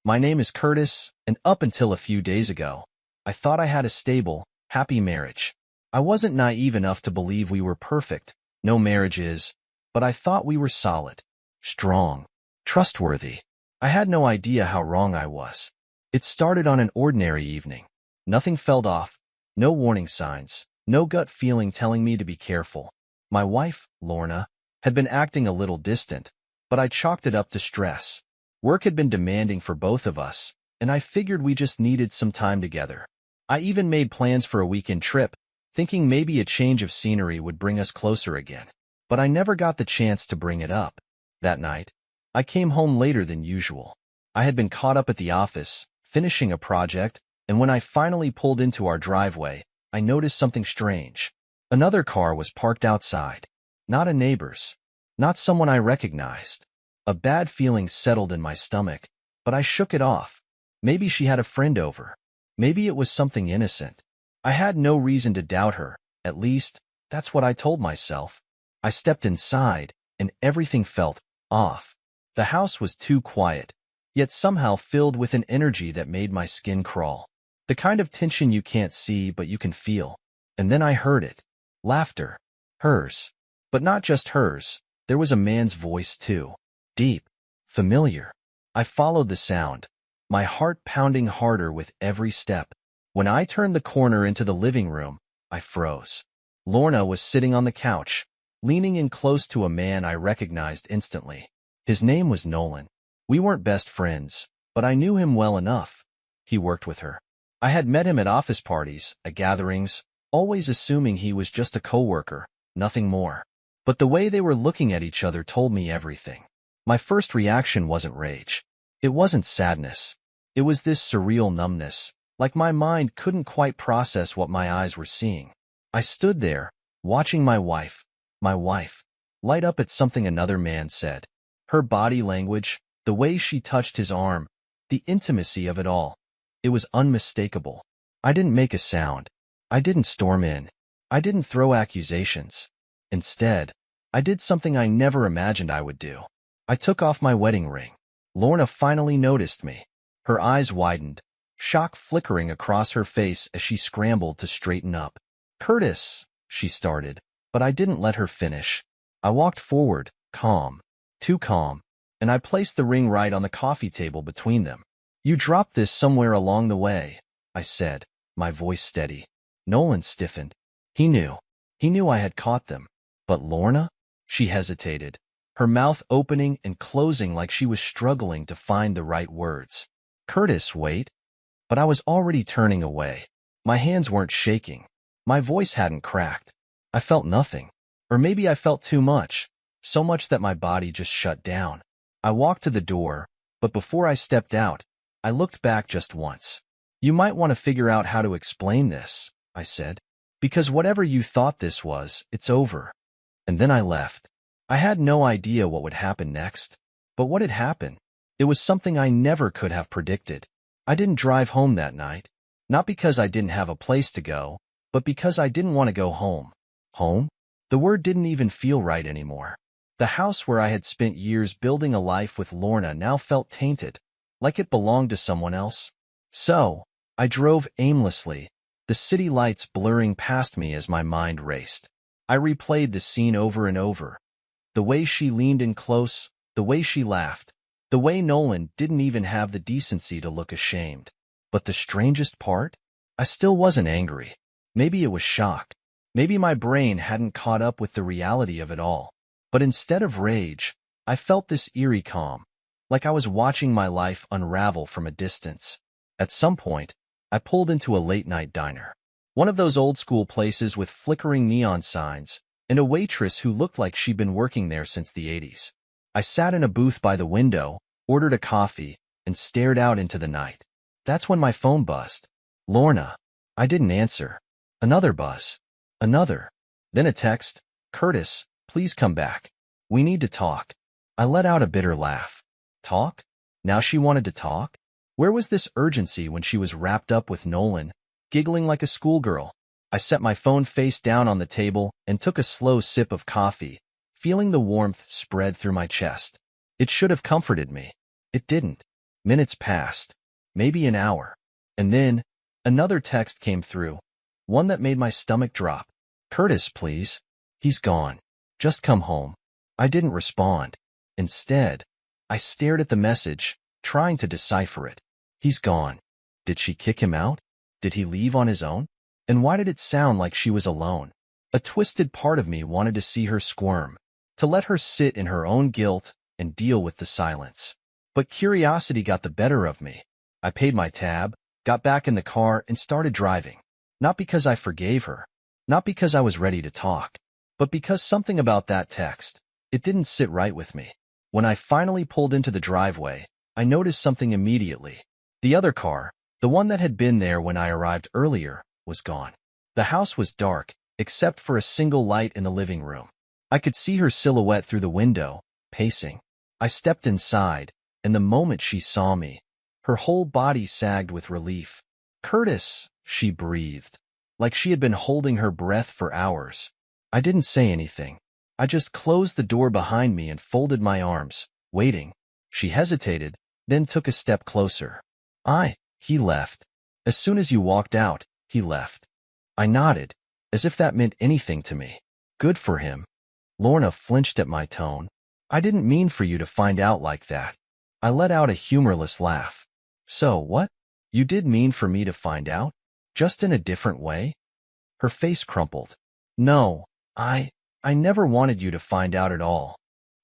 My name is Curtis, and up until a few days ago, I thought I had a stable, happy marriage. I wasn't naive enough to believe we were perfect. No marriage is, but I thought we were solid, strong, trustworthy. I had no idea how wrong I was. It started on an ordinary evening. Nothing felt off, no warning signs, no gut feeling telling me to be careful. My wife, Lorna, had been acting a little distant, but I chalked it up to stress. Work had been demanding for both of us, and I figured we just needed some time together. I even made plans for a weekend trip, thinking maybe a change of scenery would bring us closer again. But I never got the chance to bring it up. That night, I came home later than usual. I had been caught up at the office, finishing a project, and when I finally pulled into our driveway, I noticed something strange. Another car was parked outside. Not a neighbor's. Not someone I recognized. A bad feeling settled in my stomach, but I shook it off. Maybe she had a friend over. Maybe it was something innocent. I had no reason to doubt her. At least, that's what I told myself. I stepped inside, and everything felt off. The house was too quiet, yet somehow filled with an energy that made my skin crawl. The kind of tension you can't see but you can feel. And then I heard it. Laughter. Hers. But not just hers. There was a man's voice too. Deep. Familiar. I followed the sound, my heart pounding harder with every step. When I turned the corner into the living room, I froze. Lorna was sitting on the couch, leaning in close to a man I recognized instantly. His name was Nolan. We weren't best friends, but I knew him well enough. He worked with her. I had met him at office parties, at gatherings, always assuming he was just a coworker, nothing more. But the way they were looking at each other told me everything. My first reaction wasn't rage. It wasn't sadness. It was this surreal numbness, like my mind couldn't quite process what my eyes were seeing. I stood there, watching my wife, light up at something another man said. Her body language, the way she touched his arm, the intimacy of it all. It was unmistakable. I didn't make a sound. I didn't storm in. I didn't throw accusations. Instead, I did something I never imagined I would do. I took off my wedding ring. Lorna finally noticed me. Her eyes widened, shock flickering across her face as she scrambled to straighten up. "Curtis," she started, but I didn't let her finish. I walked forward, calm, too calm, and I placed the ring right on the coffee table between them. "You dropped this somewhere along the way," I said, my voice steady. Nolan stiffened. He knew. He knew I had caught them. But Lorna? She hesitated, her mouth opening and closing like she was struggling to find the right words. "Curtis, wait." But I was already turning away. My hands weren't shaking. My voice hadn't cracked. I felt nothing. Or maybe I felt too much. So much that my body just shut down. I walked to the door, but before I stepped out, I looked back just once. "You might want to figure out how to explain this," I said. "Because whatever you thought this was, it's over." And then I left. I had no idea what would happen next. But what had happened? It was something I never could have predicted. I didn't drive home that night. Not because I didn't have a place to go, but because I didn't want to go home. Home? The word didn't even feel right anymore. The house where I had spent years building a life with Lorna now felt tainted, like it belonged to someone else. So, I drove aimlessly, the city lights blurring past me as my mind raced. I replayed the scene over and over. The way she leaned in close, the way she laughed, the way Nolan didn't even have the decency to look ashamed. But the strangest part? I still wasn't angry. Maybe it was shock. Maybe my brain hadn't caught up with the reality of it all. But instead of rage, I felt this eerie calm, like I was watching my life unravel from a distance. At some point, I pulled into a late-night diner. One of those old-school places with flickering neon signs, and a waitress who looked like she'd been working there since the 80s. I sat in a booth by the window, ordered a coffee, and stared out into the night. That's when my phone buzzed. "Lorna." I didn't answer. Another buzz. Another. Then a text. "Curtis, please come back. We need to talk." I let out a bitter laugh. Talk? Now she wanted to talk? Where was this urgency when she was wrapped up with Nolan, giggling like a schoolgirl? I set my phone face down on the table and took a slow sip of coffee, feeling the warmth spread through my chest. It should have comforted me. It didn't. Minutes passed, maybe an hour, and then another text came through, one that made my stomach drop. Curtis, please. He's gone. Just come home. I didn't respond. Instead, I stared at the message, trying to decipher it. He's gone. Did she kick him out? Did he leave on his own? And why did it sound like she was alone? A twisted part of me wanted to see her squirm, to let her sit in her own guilt and deal with the silence. But curiosity got the better of me. I paid my tab, got back in the car, and started driving. Not because I forgave her, not because I was ready to talk, but because something about that text, it didn't sit right with me. When I finally pulled into the driveway, I noticed something immediately. The other car, the one that had been there when I arrived earlier, was gone. The house was dark, except for a single light in the living room. I could see her silhouette through the window, pacing. I stepped inside, and the moment she saw me, her whole body sagged with relief. Curtis, she breathed, like she had been holding her breath for hours. I didn't say anything. I just closed the door behind me and folded my arms, waiting. She hesitated, then took a step closer. He left. As soon as you walked out, he left. I nodded, as if that meant anything to me. Good for him. Lorna flinched at my tone. I didn't mean for you to find out like that. I let out a humorless laugh. So, what? You did mean for me to find out? Just in a different way? Her face crumpled. No, I never wanted you to find out at all.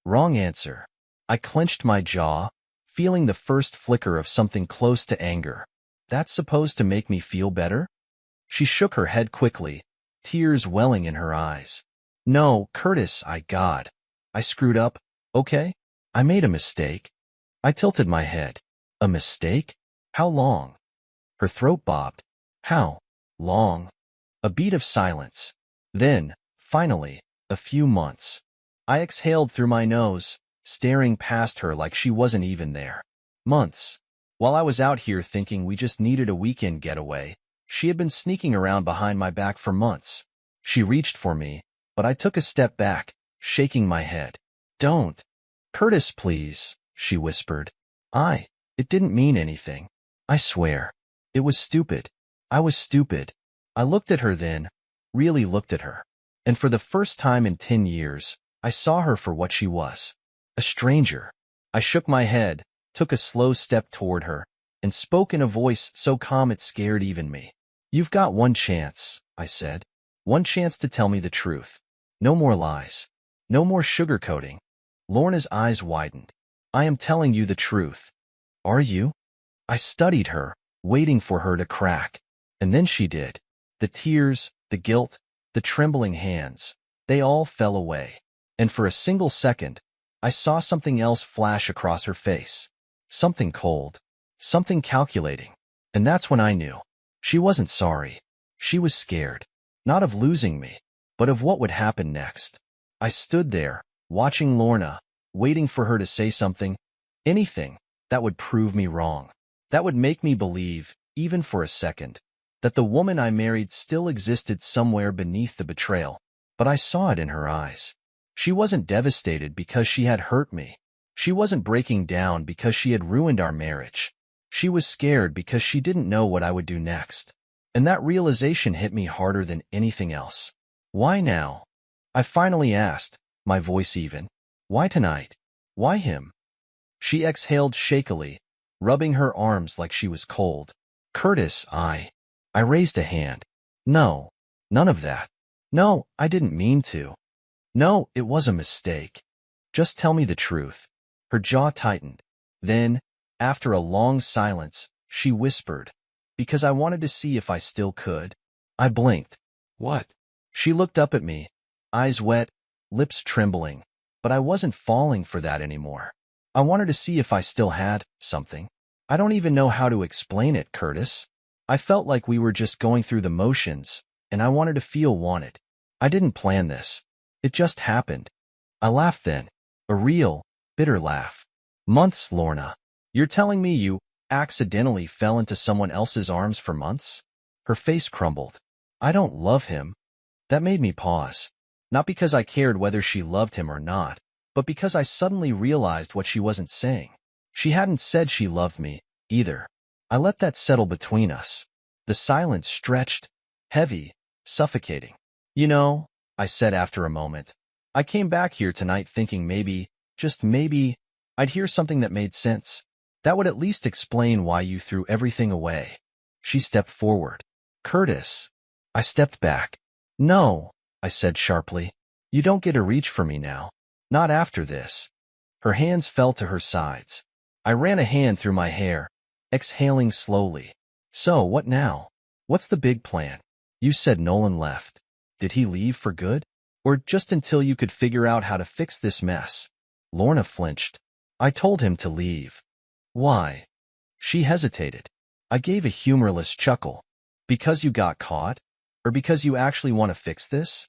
Wrong answer. I clenched my jaw, feeling the first flicker of something close to anger. That's supposed to make me feel better? She shook her head quickly, tears welling in her eyes. No, Curtis, I screwed up, okay? I made a mistake. I tilted my head. A mistake? How long? Her throat bobbed. How long? A beat of silence. Then, finally, a few months. I exhaled through my nose, staring past her like she wasn't even there. Months. While I was out here thinking we just needed a weekend getaway, she had been sneaking around behind my back for months. She reached for me, but I took a step back, shaking my head. Don't. Curtis, please, she whispered. It didn't mean anything. I swear. It was stupid. I was stupid. I looked at her then, really looked at her. And for the first time in 10 years, I saw her for what she was. A stranger. I shook my head, took a slow step toward her, and spoke in a voice so calm it scared even me. You've got one chance, I said. One chance to tell me the truth. No more lies. No more sugarcoating. Lorna's eyes widened. I am telling you the truth. Are you? I studied her, waiting for her to crack. And then she did. The tears, the guilt, the trembling hands, they all fell away. And for a single second, I saw something else flash across her face. Something cold. Something calculating. And that's when I knew. She wasn't sorry. She was scared. Not of losing me, but of what would happen next. I stood there, watching Lorna, waiting for her to say something, anything, that would prove me wrong. That would make me believe, even for a second, that the woman I married still existed somewhere beneath the betrayal. But I saw it in her eyes. She wasn't devastated because she had hurt me. She wasn't breaking down because she had ruined our marriage. She was scared because she didn't know what I would do next. And that realization hit me harder than anything else. Why now? I finally asked, my voice even. Why tonight? Why him? She exhaled shakily, rubbing her arms like she was cold. Curtis, I raised a hand. No, none of that. No, I didn't mean to. No, it was a mistake. Just tell me the truth. Her jaw tightened. Then, after a long silence, she whispered, because I wanted to see if I still could. I blinked. What? She looked up at me, eyes wet, lips trembling, but I wasn't falling for that anymore. I wanted to see if I still had something. I don't even know how to explain it, Curtis. I felt like we were just going through the motions, and I wanted to feel wanted. I didn't plan this. It just happened. I laughed then. A real, bitter laugh. Months, Lorna. You're telling me you accidentally fell into someone else's arms for months? Her face crumbled. I don't love him. That made me pause. Not because I cared whether she loved him or not, but because I suddenly realized what she wasn't saying. She hadn't said she loved me, either. I let that settle between us. The silence stretched, heavy, suffocating. You know, I said after a moment, I came back here tonight thinking maybe, just maybe, I'd hear something that made sense. That would at least explain why you threw everything away. She stepped forward. Curtis. I stepped back. No, I said sharply. You don't get a reach for me now. Not after this. Her hands fell to her sides. I ran a hand through my hair, exhaling slowly. So, what now? What's the big plan? You said Nolan left. Did he leave for good? Or just until you could figure out how to fix this mess? Lorna flinched. I told him to leave. Why? She hesitated. I gave a humorless chuckle. Because you got caught? Or because you actually want to fix this?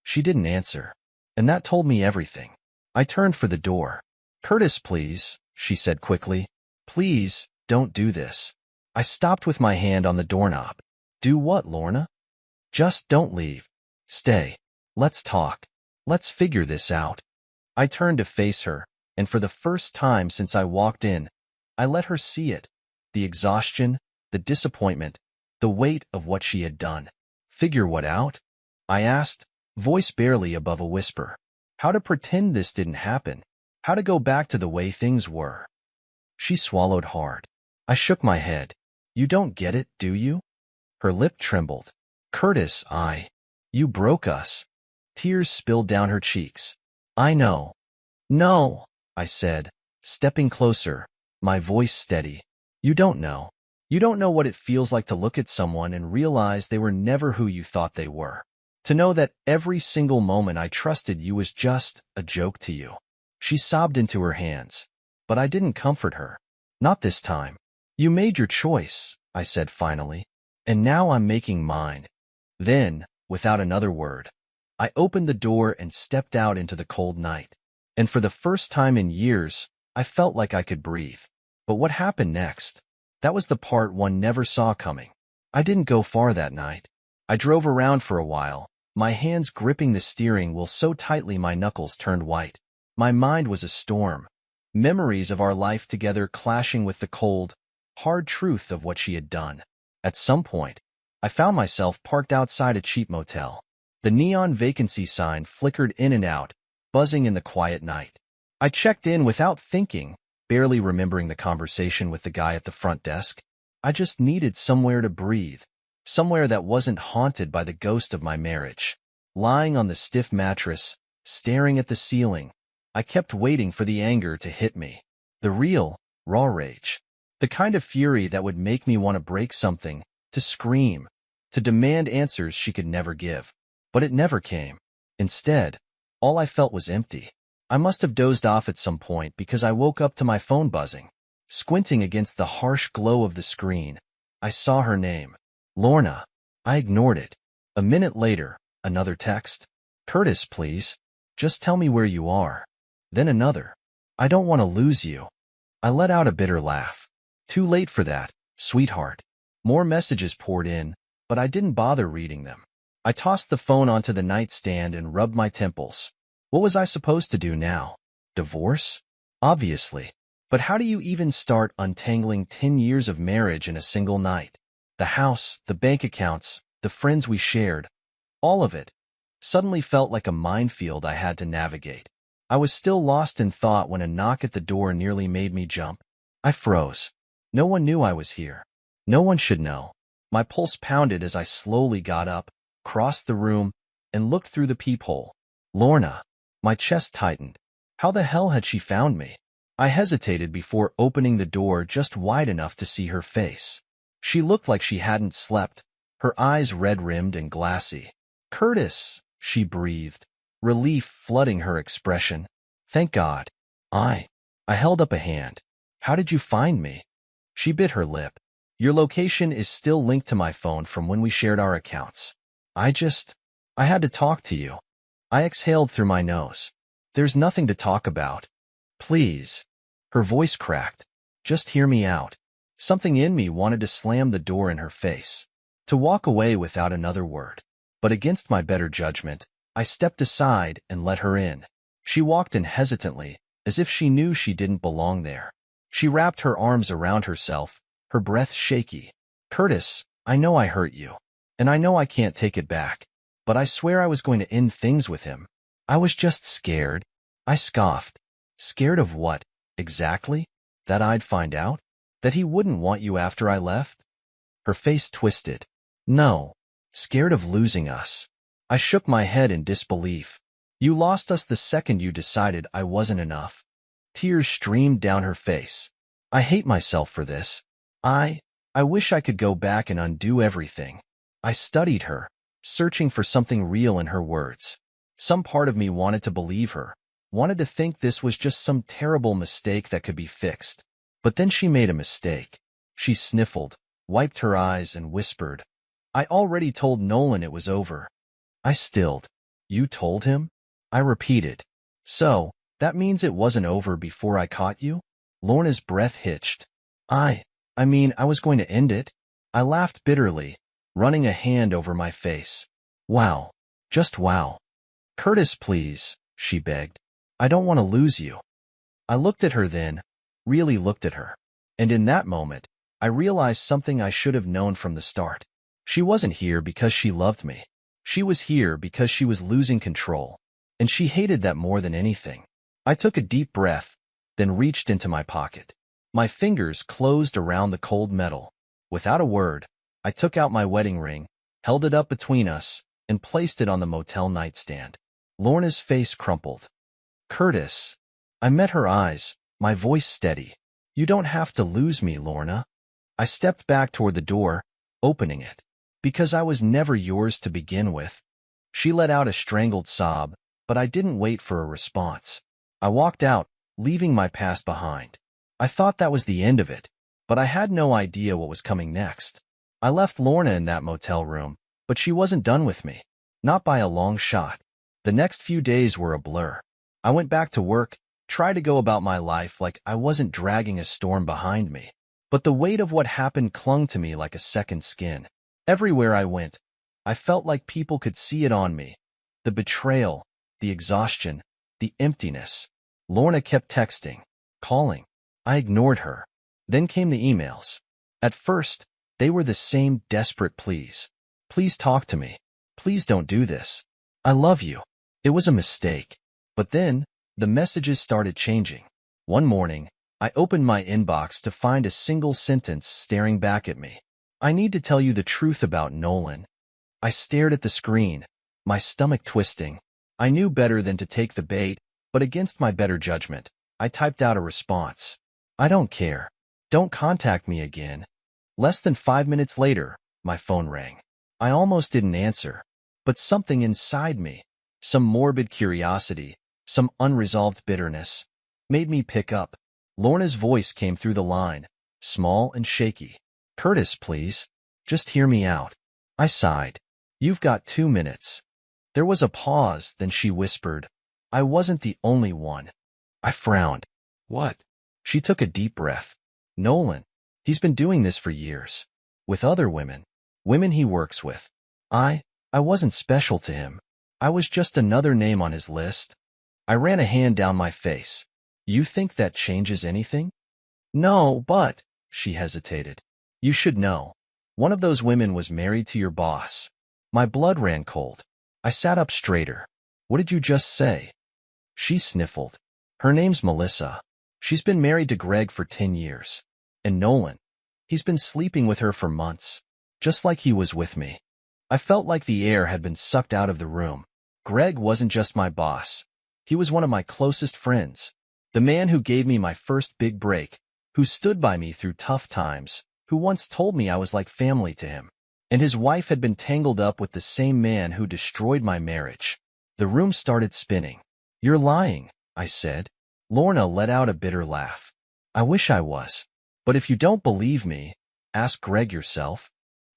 She didn't answer. And that told me everything. I turned for the door. Curtis, please, she said quickly. Please, don't do this. I stopped with my hand on the doorknob. Do what, Lorna? Just don't leave. Stay. Let's talk. Let's figure this out. I turned to face her, and for the first time since I walked in, I let her see it. The exhaustion, the disappointment, the weight of what she had done. Figure what out? I asked, voice barely above a whisper. How to pretend this didn't happen. How to go back to the way things were. She swallowed hard. I shook my head. You don't get it, do you? Her lip trembled. Curtis, You broke us. Tears spilled down her cheeks. I know. No, I said, stepping closer, my voice steady. You don't know. You don't know what it feels like to look at someone and realize they were never who you thought they were. To know that every single moment I trusted you was just a joke to you. She sobbed into her hands. But I didn't comfort her. Not this time. You made your choice, I said finally. And now I'm making mine. Then, without another word, I opened the door and stepped out into the cold night. And for the first time in years, I felt like I could breathe. But what happened next? That was the part one never saw coming. I didn't go far that night. I drove around for a while, my hands gripping the steering wheel so tightly my knuckles turned white. My mind was a storm. Memories of our life together clashing with the cold, hard truth of what she had done. At some point, I found myself parked outside a cheap motel. The neon vacancy sign flickered in and out, buzzing in the quiet night. I checked in without thinking, barely remembering the conversation with the guy at the front desk. I just needed somewhere to breathe, somewhere that wasn't haunted by the ghost of my marriage. Lying on the stiff mattress, staring at the ceiling, I kept waiting for the anger to hit me. The real, raw rage. The kind of fury that would make me want to break something, to scream, to demand answers she could never give. But it never came. Instead, all I felt was empty. I must have dozed off at some point because I woke up to my phone buzzing. Squinting against the harsh glow of the screen, I saw her name. Lorna. I ignored it. A minute later, another text. Curtis, please. Just tell me where you are. Then another. I don't want to lose you. I let out a bitter laugh. Too late for that, sweetheart. More messages poured in, but I didn't bother reading them. I tossed the phone onto the nightstand and rubbed my temples. What was I supposed to do now? Divorce? Obviously. But how do you even start untangling 10 years of marriage in a single night? The house, the bank accounts, the friends we shared, all of it suddenly felt like a minefield I had to navigate. I was still lost in thought when a knock at the door nearly made me jump. I froze. No one knew I was here. No one should know. My pulse pounded as I slowly got up, crossed the room, and looked through the peephole. Lorna. My chest tightened. How the hell had she found me? I hesitated before opening the door just wide enough to see her face. She looked like she hadn't slept, her eyes red-rimmed and glassy. Curtis, she breathed, relief flooding her expression. Thank God. I held up a hand. How did you find me? She bit her lip. Your location is still linked to my phone from when we shared our accounts. I had to talk to you. I exhaled through my nose. There's nothing to talk about. Please. Her voice cracked. Just hear me out. Something in me wanted to slam the door in her face, to walk away without another word. But against my better judgment, I stepped aside and let her in. She walked in hesitantly, as if she knew she didn't belong there. She wrapped her arms around herself, her breath shaky. Curtis, I know I hurt you. And I know I can't take it back. But I swear I was going to end things with him. I was just scared. I scoffed. Scared of what, exactly? That I'd find out? That he wouldn't want you after I left? Her face twisted. No. Scared of losing us. I shook my head in disbelief. You lost us the second you decided I wasn't enough. Tears streamed down her face. I hate myself for this. I wish I could go back and undo everything. I studied her, searching for something real in her words. Some part of me wanted to believe her, wanted to think this was just some terrible mistake that could be fixed. But then she made a mistake. She sniffled, wiped her eyes, and whispered, I already told Nolan it was over. I stilled. You told him? I repeated. So, that means it wasn't over before I caught you? Lorna's breath hitched. I mean, I was going to end it. I laughed bitterly, running a hand over my face. Wow. Just wow. Curtis, please, she begged. I don't want to lose you. I looked at her then, really looked at her. And in that moment, I realized something I should have known from the start. She wasn't here because she loved me. She was here because she was losing control. And she hated that more than anything. I took a deep breath, then reached into my pocket. My fingers closed around the cold metal. Without a word, I took out my wedding ring, held it up between us, and placed it on the motel nightstand. Lorna's face crumpled. Curtis. I met her eyes, my voice steady. You don't have to lose me, Lorna. I stepped back toward the door, opening it. Because I was never yours to begin with. She let out a strangled sob, but I didn't wait for a response. I walked out, leaving my past behind. I thought that was the end of it, but I had no idea what was coming next. I left Lorna in that motel room, but she wasn't done with me. Not by a long shot. The next few days were a blur. I went back to work, tried to go about my life like I wasn't dragging a storm behind me. But the weight of what happened clung to me like a second skin. Everywhere I went, I felt like people could see it on me. The betrayal, the exhaustion, the emptiness. Lorna kept texting, calling. I ignored her. Then came the emails. At first, they were the same desperate pleas. Please talk to me. Please don't do this. I love you. It was a mistake. But then, the messages started changing. One morning, I opened my inbox to find a single sentence staring back at me. I need to tell you the truth about Nolan. I stared at the screen, my stomach twisting. I knew better than to take the bait, but against my better judgment, I typed out a response. I don't care. Don't contact me again. Less than 5 minutes later, my phone rang. I almost didn't answer, but something inside me, some morbid curiosity, some unresolved bitterness, made me pick up. Lorna's voice came through the line, small and shaky. Curtis, please. Just hear me out. I sighed. You've got 2 minutes. There was a pause, then she whispered, I wasn't the only one. I frowned. What? She took a deep breath. Nolan. He's been doing this for years. With other women. Women he works with. I wasn't special to him. I was just another name on his list. I ran a hand down my face. You think that changes anything? No, but, she hesitated. You should know. One of those women was married to your boss. My blood ran cold. I sat up straighter. What did you just say? She sniffled. Her name's Melissa. She's been married to Greg for 10 years. And Nolan. He's been sleeping with her for months. Just like he was with me. I felt like the air had been sucked out of the room. Greg wasn't just my boss. He was one of my closest friends. The man who gave me my first big break. Who stood by me through tough times. Who once told me I was like family to him. And his wife had been tangled up with the same man who destroyed my marriage. The room started spinning. You're lying, I said. Lorna let out a bitter laugh. I wish I was. But if you don't believe me, ask Greg yourself.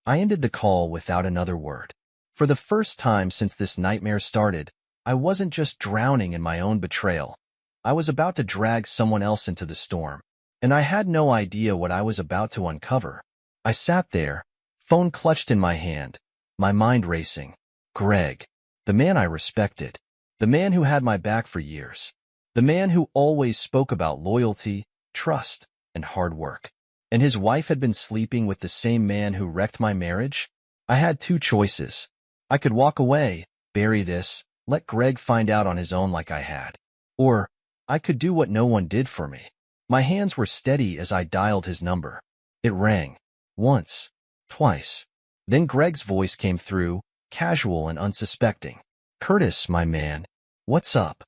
I ended the call without another word. For the first time since this nightmare started, I wasn't just drowning in my own betrayal. I was about to drag someone else into the storm. And I had no idea what I was about to uncover. I sat there, phone clutched in my hand, my mind racing. Greg. The man I respected. The man who had my back for years. The man who always spoke about loyalty, trust, and hard work. And his wife had been sleeping with the same man who wrecked my marriage? I had two choices. I could walk away, bury this, let Greg find out on his own like I had. Or I could do what no one did for me. My hands were steady as I dialed his number. It rang. Once. Twice. Then Greg's voice came through, casual and unsuspecting. "Curtis, my man. What's up?"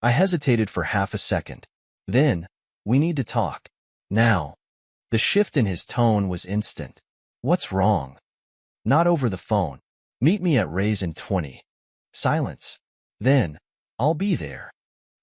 I hesitated for half a second. Then, "We need to talk. Now." The shift in his tone was instant. "What's wrong?" "Not over the phone. Meet me at Ray's in 20. Silence. Then, "I'll be there."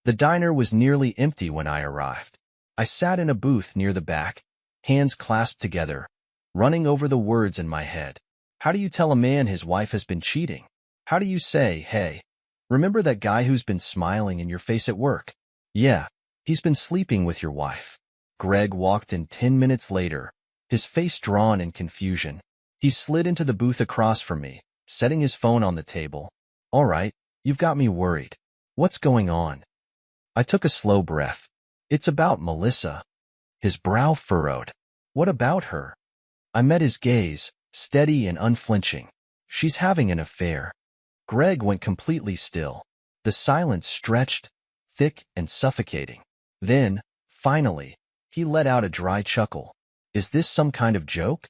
The diner was nearly empty when I arrived. I sat in a booth near the back, hands clasped together, running over the words in my head. How do you tell a man his wife has been cheating? How do you say, "Hey, remember that guy who's been smiling in your face at work? Yeah, he's been sleeping with your wife." Greg walked in 10 minutes later, his face drawn in confusion. He slid into the booth across from me, setting his phone on the table. "All right, you've got me worried. What's going on?" I took a slow breath. "It's about Melissa." His brow furrowed. "What about her?" I met his gaze, steady and unflinching. "She's having an affair." Greg went completely still. The silence stretched, thick and suffocating. Then, finally, he let out a dry chuckle. "Is this some kind of joke?"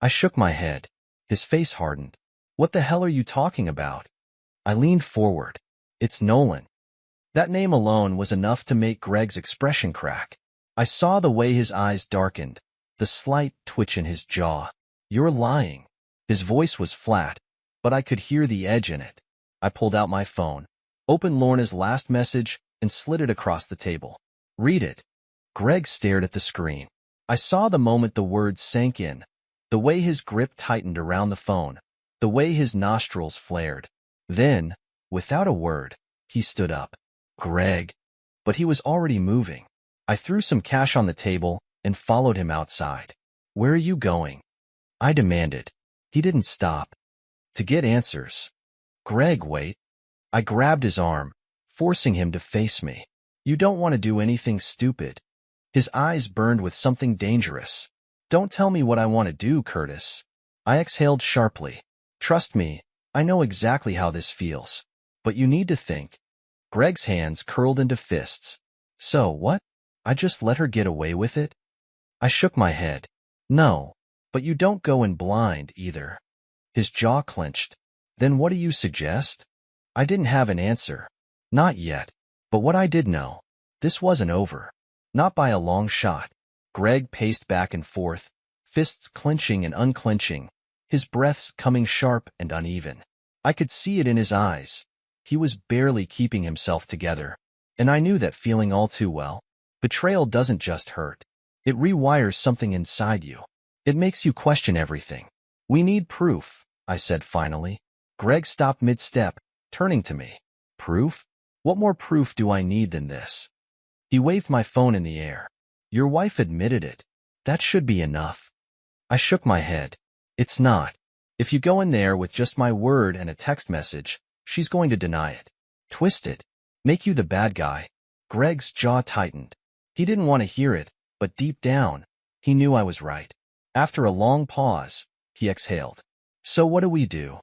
I shook my head. His face hardened. "What the hell are you talking about?" I leaned forward. "It's Nolan." That name alone was enough to make Greg's expression crack. I saw the way his eyes darkened, the slight twitch in his jaw. "You're lying." His voice was flat, but I could hear the edge in it. I pulled out my phone, opened Lorna's last message, and slid it across the table. "Read it." Greg stared at the screen. I saw the moment the words sank in, the way his grip tightened around the phone, the way his nostrils flared. Then, without a word, he stood up. "Greg." But he was already moving. I threw some cash on the table and followed him outside. "Where are you going?" I demanded. He didn't stop. "To get answers." "Greg, wait." I grabbed his arm, forcing him to face me. "You don't want to do anything stupid." His eyes burned with something dangerous. "Don't tell me what I want to do, Curtis." I exhaled sharply. "Trust me, I know exactly how this feels. But you need to think." Greg's hands curled into fists. "So, what? I just let her get away with it?" I shook my head. "No, but you don't go in blind, either." His jaw clenched. "Then what do you suggest?" I didn't have an answer. Not yet. But what I did know, this wasn't over. Not by a long shot. Greg paced back and forth, fists clenching and unclenching, his breaths coming sharp and uneven. I could see it in his eyes. He was barely keeping himself together, and I knew that feeling all too well. Betrayal doesn't just hurt. It rewires something inside you. It makes you question everything. "We need proof," I said finally. Greg stopped mid-step, turning to me. "Proof? What more proof do I need than this?" He waved my phone in the air. "Your wife admitted it. That should be enough." I shook my head. "It's not. If you go in there with just my word and a text message, she's going to deny it. Twist it. Make you the bad guy." Greg's jaw tightened. He didn't want to hear it, but deep down, he knew I was right. After a long pause, he exhaled. "So what do we do?"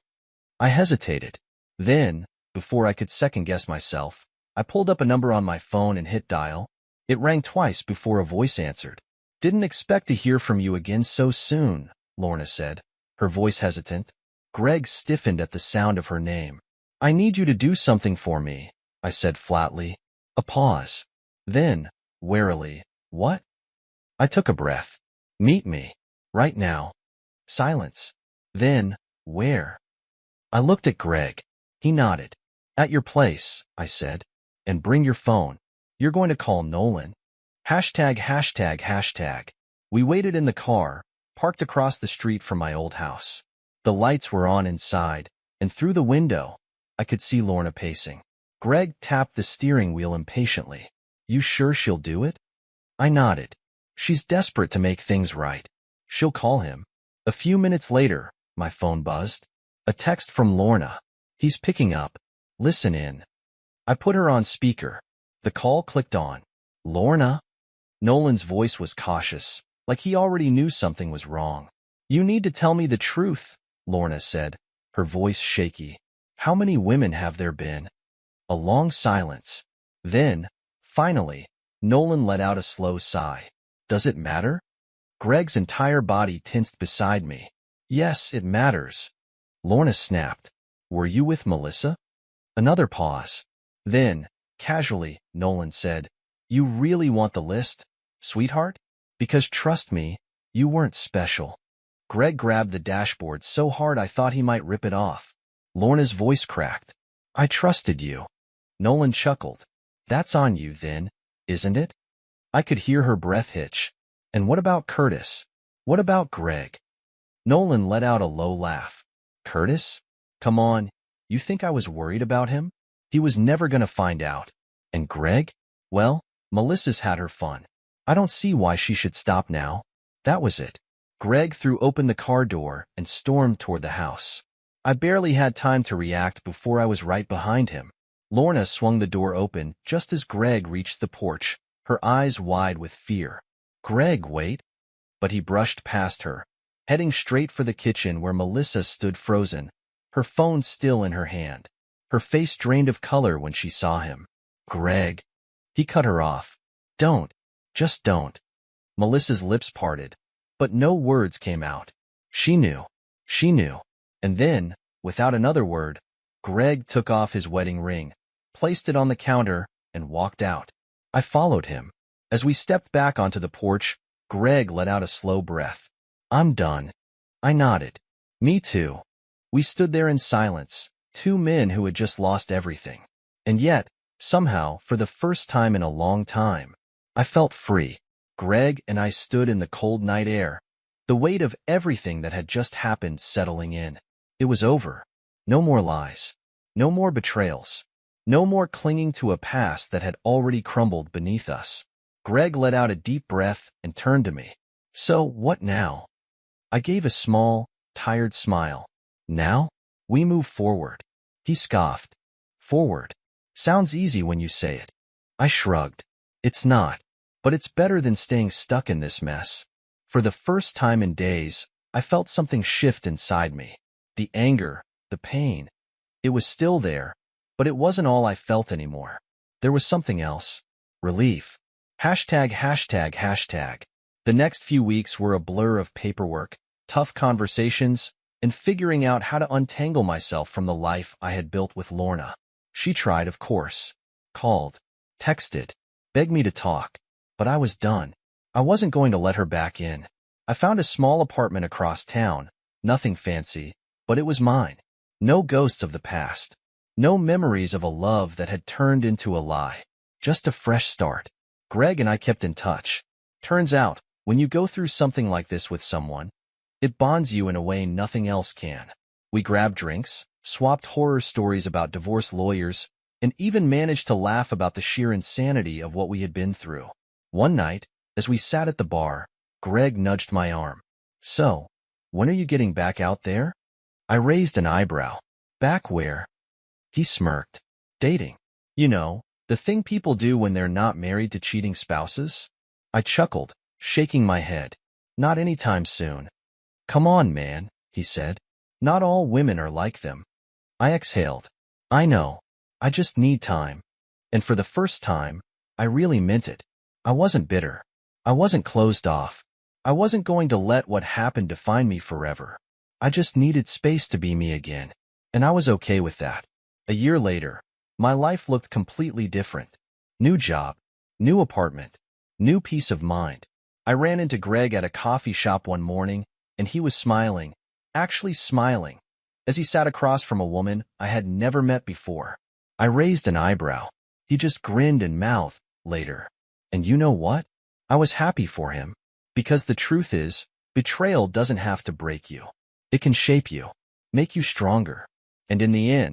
I hesitated. Then, before I could second-guess myself, I pulled up a number on my phone and hit dial. It rang twice before a voice answered. "Didn't expect to hear from you again so soon," Lorna said, her voice hesitant. Greg stiffened at the sound of her name. "I need you to do something for me," I said flatly. A pause. Then, warily, "What?" I took a breath. "Meet me. Right now." Silence. Then, "Where?" I looked at Greg. He nodded. "At your place," I said. "And bring your phone. You're going to call Nolan." Hashtag, hashtag, hashtag. We waited in the car, parked across the street from my old house. The lights were on inside, and through the window, I could see Lorna pacing. Greg tapped the steering wheel impatiently. "You sure she'll do it?" I nodded. "She's desperate to make things right. She'll call him." A few minutes later, my phone buzzed. A text from Lorna. "He's picking up. Listen in." I put her on speaker. The call clicked on. "Lorna?" Nolan's voice was cautious, like he already knew something was wrong. You need to tell me the truth, Lorna said, her voice shaky. How many women have there been? A long silence. Then, finally, Nolan let out a slow sigh. Does it matter? Greg's entire body tensed beside me. Yes, it matters. Lorna snapped. Were you with Melissa? Another pause. Then, casually, Nolan said, You really want the list, sweetheart? Because trust me, you weren't special. Greg grabbed the dashboard so hard I thought he might rip it off. Lorna's voice cracked. I trusted you. Nolan chuckled. That's on you, then, isn't it? I could hear her breath hitch. And what about Curtis? What about Greg? Nolan let out a low laugh. Curtis? Come on, you think I was worried about him? He was never going to find out. And Greg? Well, Melissa's had her fun. I don't see why she should stop now. That was it. Greg threw open the car door and stormed toward the house. I barely had time to react before I was right behind him. Lorna swung the door open just as Greg reached the porch, her eyes wide with fear. Greg, wait. But he brushed past her, heading straight for the kitchen where Melissa stood frozen, her phone still in her hand. Her face drained of color when she saw him. Greg. He cut her off. Don't. Just don't. Melissa's lips parted, but no words came out. She knew. She knew. And then, without another word, Greg took off his wedding ring, placed it on the counter, and walked out. I followed him. As we stepped back onto the porch, Greg let out a slow breath. I'm done. I nodded. Me too. We stood there in silence, two men who had just lost everything. And yet, somehow, for the first time in a long time, I felt free. Greg and I stood in the cold night air, the weight of everything that had just happened settling in. It was over. No more lies. No more betrayals. No more clinging to a past that had already crumbled beneath us. Greg let out a deep breath and turned to me. So, what now? I gave a small, tired smile. Now? We move forward. He scoffed. Forward. Sounds easy when you say it. I shrugged. It's not. But it's better than staying stuck in this mess. For the first time in days, I felt something shift inside me. The anger, the pain. It was still there, but it wasn't all I felt anymore. There was something else. Relief. Hashtag, hashtag, hashtag. The next few weeks were a blur of paperwork, tough conversations, and figuring out how to untangle myself from the life I had built with Lorna. She tried, of course. Called. Texted. Begged me to talk. But I was done. I wasn't going to let her back in. I found a small apartment across town. Nothing fancy, but it was mine. No ghosts of the past. No memories of a love that had turned into a lie. Just a fresh start. Greg and I kept in touch. Turns out, when you go through something like this with someone, it bonds you in a way nothing else can. We grabbed drinks, swapped horror stories about divorce lawyers, and even managed to laugh about the sheer insanity of what we had been through. One night, as we sat at the bar, Greg nudged my arm. So, when are you getting back out there? I raised an eyebrow. Back where? He smirked. Dating. You know, the thing people do when they're not married to cheating spouses? I chuckled, shaking my head. Not anytime soon. Come on, man, he said. Not all women are like them. I exhaled. I know. I just need time. And for the first time, I really meant it. I wasn't bitter. I wasn't closed off. I wasn't going to let what happened define me forever. I just needed space to be me again. And I was okay with that. A year later, my life looked completely different. New job, new apartment, new peace of mind. I ran into Greg at a coffee shop one morning, and he was smiling, actually smiling, as he sat across from a woman I had never met before. I raised an eyebrow. He just grinned and mouthed, later. And you know what? I was happy for him. Because the truth is, betrayal doesn't have to break you. It can shape you, make you stronger. And in the end,